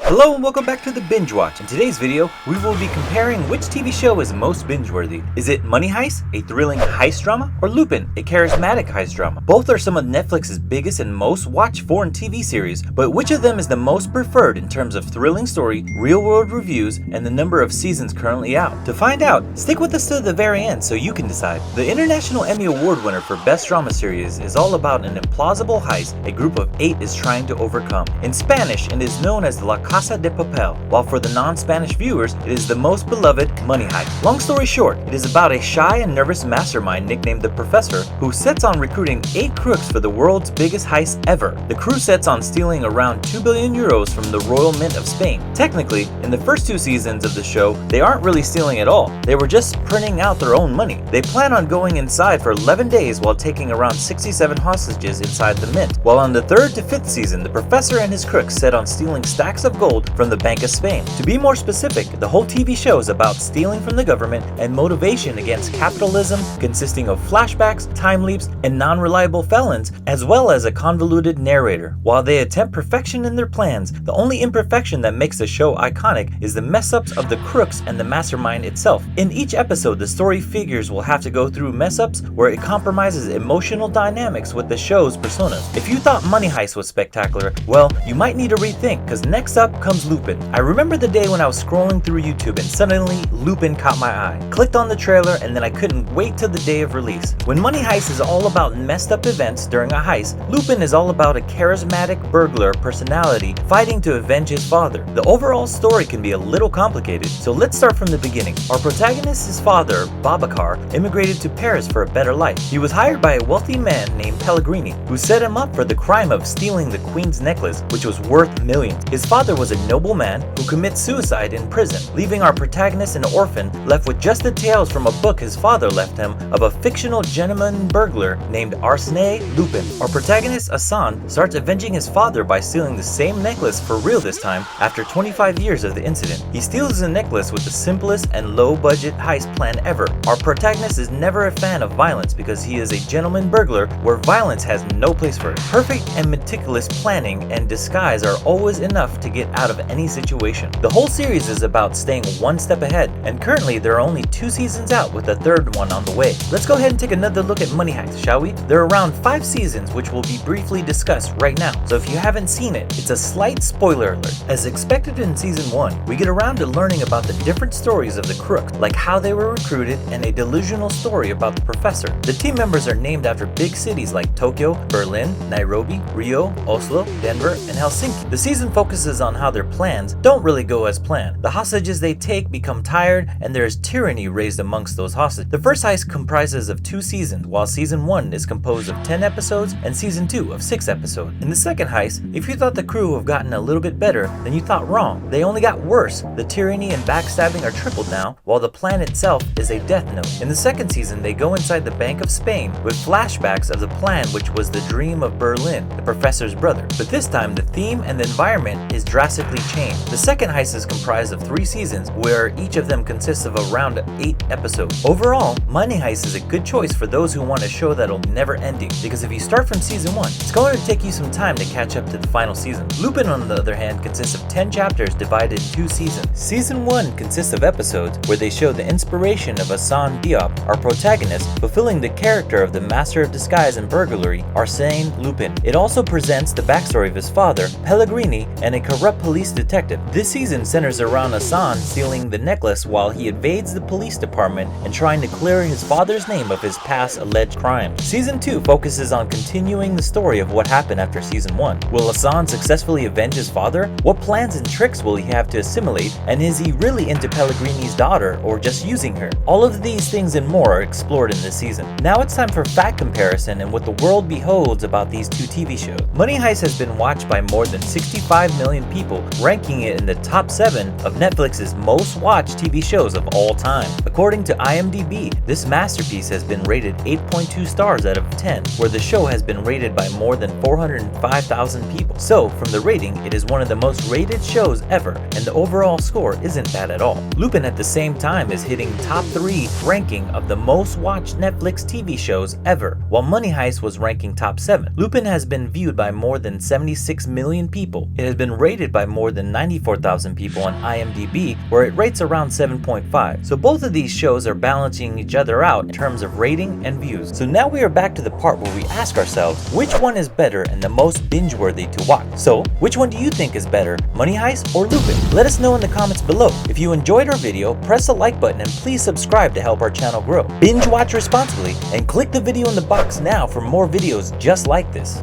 Hello and welcome back to the Binge Watch. In today's video, we will be comparing which TV show is most binge-worthy. Is it Money Heist, a thrilling heist drama, or Lupin, a charismatic heist drama? Both are some of Netflix's biggest and most watched foreign TV series, but which of them is the most preferred in terms of thrilling story, real-world reviews, and the number of seasons currently out? To find out, stick with us to the very end so you can decide. The International Emmy Award winner for Best Drama Series is all about an implausible heist a group of 8 is trying to overcome. In Spanish, it is known as La Casa de Papel, while for the non-Spanish viewers, it is the most beloved Money Heist. Long story short, it is about a shy and nervous mastermind nicknamed the Professor who sets on recruiting 8 crooks for the world's biggest heist ever. The crew sets on stealing around 2 billion euros from the Royal Mint of Spain. Technically, in the first 2 seasons of the show, they aren't really stealing at all. They were just printing out their own money. They plan on going inside for 11 days while taking around 67 hostages inside the mint. While on the 3rd to 5th season, the Professor and his crooks set on stealing stacks of gold from the Bank of Spain. To be more specific, the whole TV show is about stealing from the government and motivation against capitalism, consisting of flashbacks, time leaps, and non-reliable felons, as well as a convoluted narrator. While they attempt perfection in their plans, the only imperfection that makes the show iconic is the mess-ups of the crooks and the mastermind itself. In each episode, the story figures will have to go through mess-ups where it compromises emotional dynamics with the show's personas. If you thought Money Heist was spectacular, well, you might need to rethink, because next up comes Lupin. I remember the day when I was scrolling through YouTube and suddenly Lupin caught my eye. Clicked on the trailer and then I couldn't wait till the day of release. When Money Heist is all about messed up events during a heist, Lupin is all about a charismatic burglar personality fighting to avenge his father. The overall story can be a little complicated, so let's start from the beginning. Our protagonist's father, Babacar, immigrated to Paris for a better life. He was hired by a wealthy man named Pellegrini, who set him up for the crime of stealing the Queen's necklace, which was worth millions. His father was a noble man who commits suicide in prison, leaving our protagonist an orphan left with just the tales from a book his father left him of a fictional gentleman burglar named Arsène Lupin. Our protagonist Hassan starts avenging his father by stealing the same necklace for real this time after 25 years of the incident. He steals the necklace with the simplest and low-budget heist plan ever. Our protagonist is never a fan of violence because he is a gentleman burglar where violence has no place for it. Perfect and meticulous planning and disguise are always enough to get out of any situation. The whole series is about staying one step ahead, and currently there are only 2 seasons out with a 3rd one on the way. Let's go ahead and take another look at Money Heist, shall we? There are around 5 seasons which will be briefly discussed right now, so if you haven't seen it, it's a slight spoiler alert. As expected in season 1, we get around to learning about the different stories of the crooks, like how they were recruited and a delusional story about the professor. The team members are named after big cities like Tokyo, Berlin, Nairobi, Rio, Oslo, Denver, and Helsinki. The season focuses on how their plans don't really go as planned. The hostages they take become tired, and there is tyranny raised amongst those hostages. The first heist comprises of 2 seasons, while season 1 is composed of 10 episodes and season 2 of 6 episodes. In the second heist, if you thought the crew have gotten a little bit better, then you thought wrong. They only got worse. The tyranny and backstabbing are tripled now, while the plan itself is a death note. In the second season, they go inside the Bank of Spain with flashbacks of the plan, which was the dream of Berlin, the professor's brother. But this time, the theme and the environment is drastically changed. The second heist is comprised of 3 seasons, where each of them consists of around 8 episodes. Overall, Money Heist is a good choice for those who want a show that'll never ending, because if you start from season 1, it's going to take you some time to catch up to the final season. Lupin, on the other hand, consists of 10 chapters divided in 2 seasons. Season 1 consists of episodes where they show the inspiration of Hassan Diop, our protagonist, fulfilling the character of the master of disguise and burglary, Arsène Lupin. It also presents the backstory of his father, Pellegrini, and a corrupt police detective. This season centers around Hassan stealing the necklace while he evades the police department and trying to clear his father's name of his past alleged crimes. Season 2 focuses on continuing the story of what happened after season 1. Will Hassan successfully avenge his father? What plans and tricks will he have to assimilate? And is he really into Pellegrini's daughter or just using her? All of these things and more are explored in this season. Now it's time for fact comparison and what the world beholds about these 2 TV shows. Money Heist has been watched by more than 65 million people, ranking it in the top 7 of Netflix's most watched TV shows of all time. According to IMDb, this masterpiece has been rated 8.2 stars out of 10, where the show has been rated by more than 405,000 people. So, from the rating, it is one of the most rated shows ever, and the overall score isn't bad at all. Lupin at the same time is hitting top 3 ranking of the most watched Netflix TV shows ever, while Money Heist was ranking top 7. Lupin has been viewed by more than 76 million people. It has been rated by more than 94,000 people on IMDb, where it rates around 7.5. So both of these shows are balancing each other out in terms of rating and views. So now we are back to the part where we ask ourselves, which one is better and the most binge-worthy to watch? So, which one do you think is better, Money Heist or Lupin? Let us know in the comments below. If you enjoyed our video, press the like button and please subscribe to help our channel grow. Binge watch responsibly and click the video in the box now for more videos just like this.